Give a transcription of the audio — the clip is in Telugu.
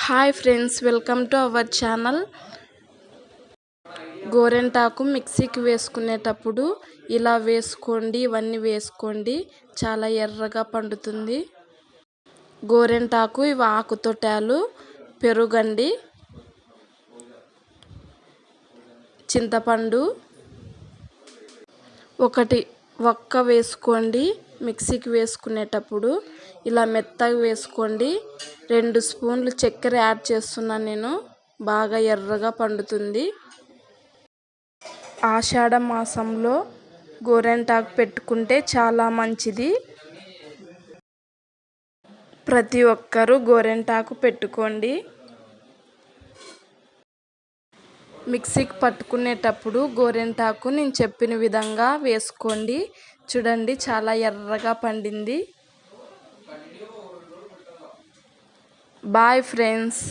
Hi friends, welcome to our channel. గోరెంటాకు మిక్సీకి వేసుకునేటప్పుడు ఇలా వేసుకోండి, ఇవన్నీ వేసుకోండి, చాలా ఎర్రగా పండుతుంది. గోరెంటాకు ఇవి ఆకుతోటాలు, పెరుగండి, చింతపండు ఒక్క వేసుకోండి. మిక్సీకి వేసుకునేటప్పుడు ఇలా మెత్తగా వేసుకోండి. 2 స్పూన్లు చక్కెర యాడ్ చేస్తున్నాను నేను. బాగా ఎర్రగా పండుతుంది. ఆషాఢ మాసంలో గోరెంటాకు పెట్టుకుంటే చాలా మంచిది. ప్రతి ఒక్కరూ గోరెంటాకు పెట్టుకోండి. మిక్సీకి పట్టుకునేటప్పుడు గోరెంటాకు నేను చెప్పిన విధంగా వేసుకోండి. చూడండి, చాలా ఎర్రగా పండింది. Boy friends.